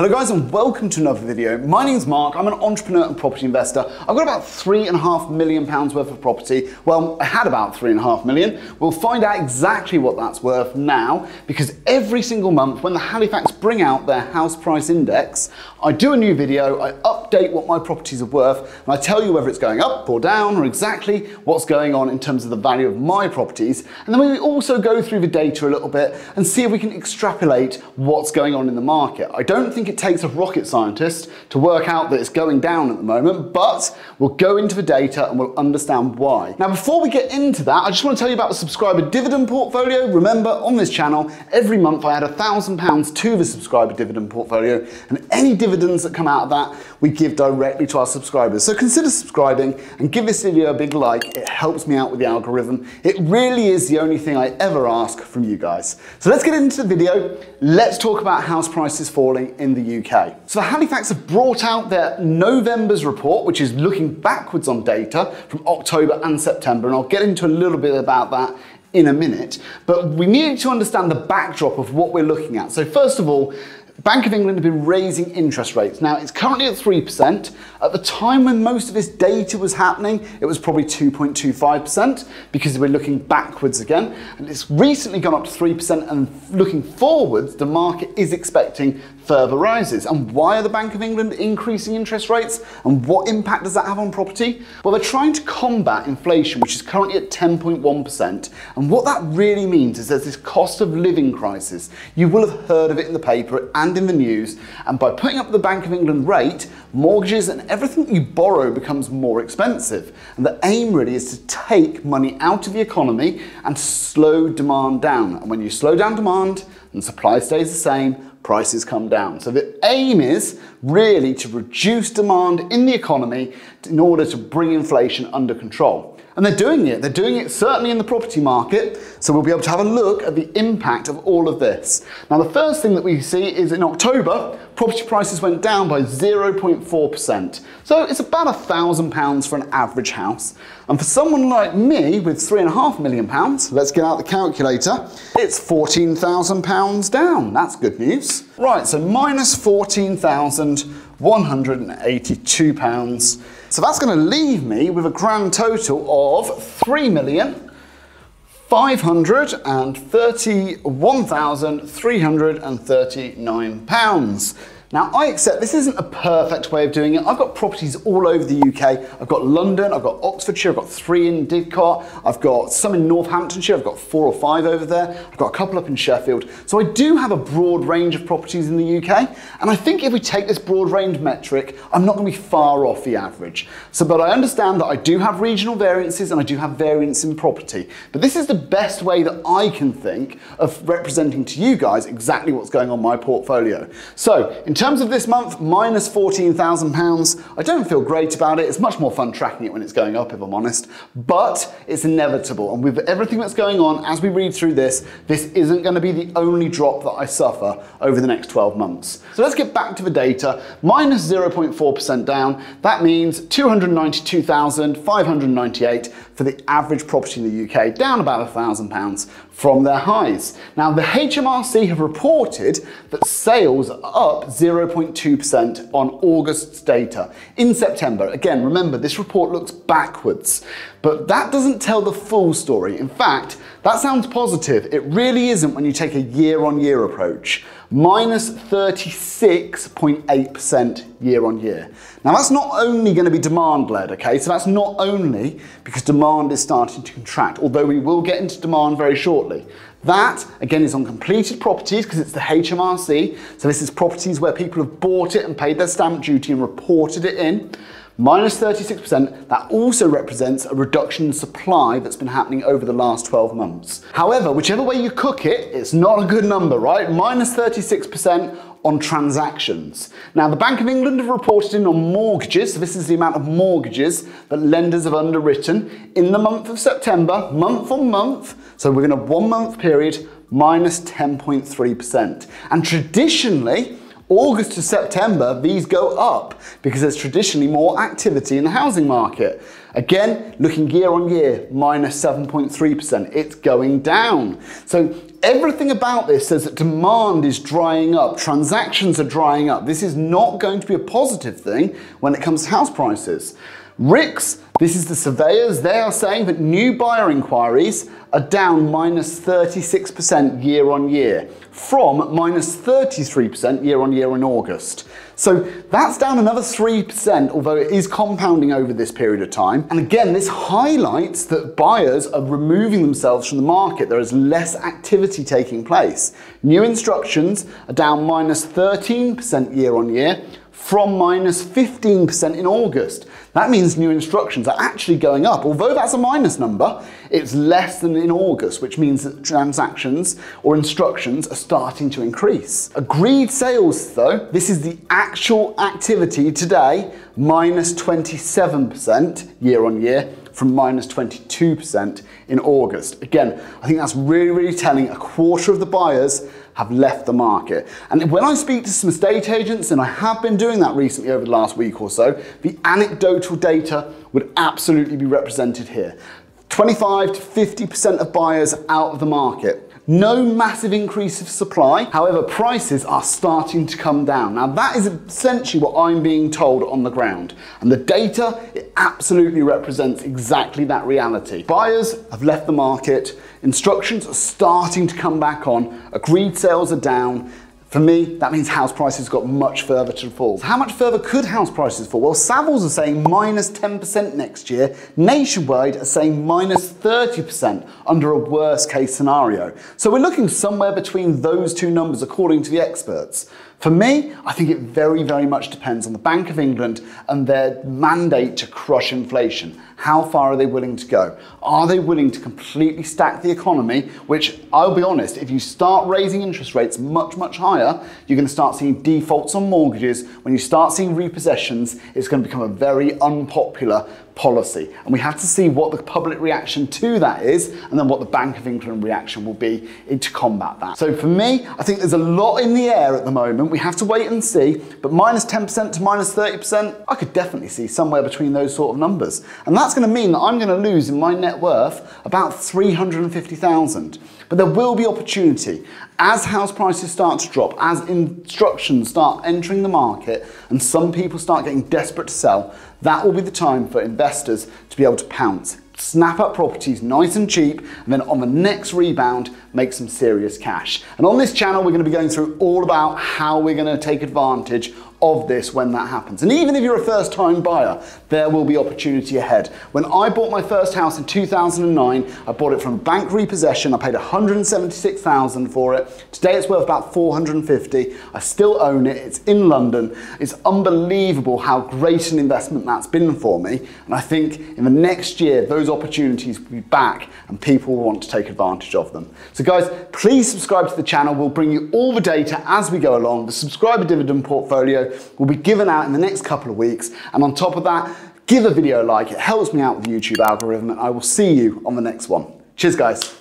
Hello guys and welcome to another video. My name's Mark, I'm an entrepreneur and property investor. I've got about £3.5 million worth of property. Well, I had about £3.5 million. We'll find out exactly what that's worth now, because every single month when the Halifax bring out their house price index, I do a new video, I update what my properties are worth, and I tell you whether it's going up or down or exactly what's going on in terms of the value of my properties. And then we also go through the data a little bit and see if we can extrapolate what's going on in the market. I don't think it takes a rocket scientist to work out that it's going down at the moment, but we'll go into the data and we'll understand why. Now, before we get into that, I just want to tell you about the subscriber dividend portfolio. Remember, on this channel, every month I add £1,000 to the subscriber dividend portfolio, and any dividends that come out of that, we give directly to our subscribers. So consider subscribing and give this video a big like. It helps me out with the algorithm. It really is the only thing I ever ask from you guys. So let's get into the video. Let's talk about house prices falling in the UK. So the Halifax have brought out their November's report, which is looking backwards on data from October and September, and I'll get into a little bit about that in a minute. But we need to understand the backdrop of what we're looking at. So first of all, Bank of England have been raising interest rates. Now, it's currently at 3%. At the time when most of this data was happening, it was probably 2.25%, because we're looking backwards again. And it's recently gone up to 3%, and looking forwards, the market is expecting further rises. And why are the Bank of England increasing interest rates? And what impact does that have on property? Well, they're trying to combat inflation, which is currently at 10.1%. And what that really means is there's this cost of living crisis. You will have heard of it in the paper and in the news. And by putting up the Bank of England rate, mortgages and everything that you borrow becomes more expensive. And the aim really is to take money out of the economy and slow demand down. And when you slow down demand and supply stays the same, prices come down. So the aim is really to reduce demand in the economy in order to bring inflation under control. And they're doing it. They're doing it certainly in the property market. So we'll be able to have a look at the impact of all of this. Now, the first thing that we see is in October, property prices went down by 0.4%. So it's about £1,000 for an average house. And for someone like me with £3.5 million, let's get out the calculator, it's £14,000 down. That's good news. Right, so minus £14,182. So that's going to leave me with a grand total of £3,531,339. Now, I accept this isn't a perfect way of doing it. I've got properties all over the UK. I've got London, I've got Oxfordshire, I've got 3 in Didcot, I've got some in Northamptonshire, I've got 4 or 5 over there, I've got a couple up in Sheffield. So I do have a broad range of properties in the UK, and I think if we take this broad range metric, I'm not going to be far off the average. But I understand that I do have regional variances and I do have variance in property. But this is the best way that I can think of representing to you guys exactly what's going on in my portfolio. So, in terms of this month, minus £14,000, I don't feel great about it. It's much more fun tracking it when it's going up, if I'm honest, but it's inevitable. And with everything that's going on, as we read through this, this isn't going to be the only drop that I suffer over the next 12 months. So let's get back to the data. Minus 0.4% down. That means 292,598 for the average property in the UK, down about £1,000 from their highs. Now, the HMRC have reported that sales are up 0.2% on August's data. In September, again, remember, this report looks backwards, but that doesn't tell the full story. In fact, that sounds positive. It really isn't when you take a year-on-year approach. Minus 36.8% year-on-year. Now, that's not only going to be demand-led, okay? So that's not only because demand is starting to contract, although we will get into demand very shortly. That, again, is on completed properties because it's the HMRC. So this is properties where people have bought it and paid their stamp duty and reported it in. Minus 36%, that also represents a reduction in supply that's been happening over the last 12 months. However, whichever way you cook it, it's not a good number, right? Minus 36% on transactions. Now, the Bank of England have reported in on mortgages, so this is the amount of mortgages that lenders have underwritten in the month of September, month on month, so we're in a 1 month period, minus 10.3%. And traditionally, August to September, these go up because there's traditionally more activity in the housing market. Again, looking year on year, minus 7.3%. It's going down. So everything about this says that demand is drying up, transactions are drying up. This is not going to be a positive thing when it comes to house prices. RICS, this is the surveyors, they are saying that new buyer inquiries are down minus 36% year on year, from minus 33% year on year in August. So that's down another 3%, although it is compounding over this period of time. And again, this highlights that buyers are removing themselves from the market. There is less activity taking place. New instructions are down minus 13% year on year, from minus 15% in August. That means new instructions are actually going up. Although that's a minus number, it's less than in August, which means that transactions or instructions are starting to increase. Agreed sales though, this is the actual activity today, minus 27% year on year, from minus 22% in August. Again, I think that's really, really telling. A quarter of the buyers have left the market. And when I speak to some estate agents, and I have been doing that recently over the last week or so, the anecdotal data would absolutely be represented here. 25 to 50% of buyers out of the market. No massive increase of supply, however, prices are starting to come down. Now that is essentially what I'm being told on the ground. And the data, it absolutely represents exactly that reality. Buyers have left the market, instructions are starting to come back on, agreed sales are down. For me, that means house prices got much further to fall. So how much further could house prices fall? Well, Savills are saying minus 10% next year. Nationwide are saying minus 30% under a worst case scenario. So we're looking somewhere between those two numbers according to the experts. For me, I think it very, very much depends on the Bank of England and their mandate to crush inflation. How far are they willing to go? Are they willing to completely stack the economy? Which, I'll be honest, if you start raising interest rates much, much higher, you're going to start seeing defaults on mortgages. When you start seeing repossessions, it's going to become a very unpopular policy. And we have to see what the public reaction to that is, and then what the Bank of England reaction will be to combat that. So for me, I think there's a lot in the air at the moment. We have to wait and see, but minus 10% to minus 30%, I could definitely see somewhere between those sort of numbers. And that's going to mean that I'm going to lose in my net worth about 350,000. But there will be opportunity. As house prices start to drop, as instructions start entering the market, and some people start getting desperate to sell, that will be the time for investors to be able to pounce. Snap up properties nice and cheap, and then on the next rebound, make some serious cash. And on this channel, we're going to be going through all about how we're going to take advantage of this when that happens. And even if you're a first time buyer, there will be opportunity ahead. When I bought my first house in 2009, I bought it from bank repossession. I paid 176,000 for it. Today it's worth about 450. I still own it. It's in London. It's unbelievable how great an investment that's been for me. And I think in the next year, those opportunities will be back and people will want to take advantage of them. So guys, please subscribe to the channel. We'll bring you all the data as we go along. The subscriber dividend portfolio will be given out in the next couple of weeks. And on top of that, give the video a like. It helps me out with the YouTube algorithm, and I will see you on the next one. Cheers, guys.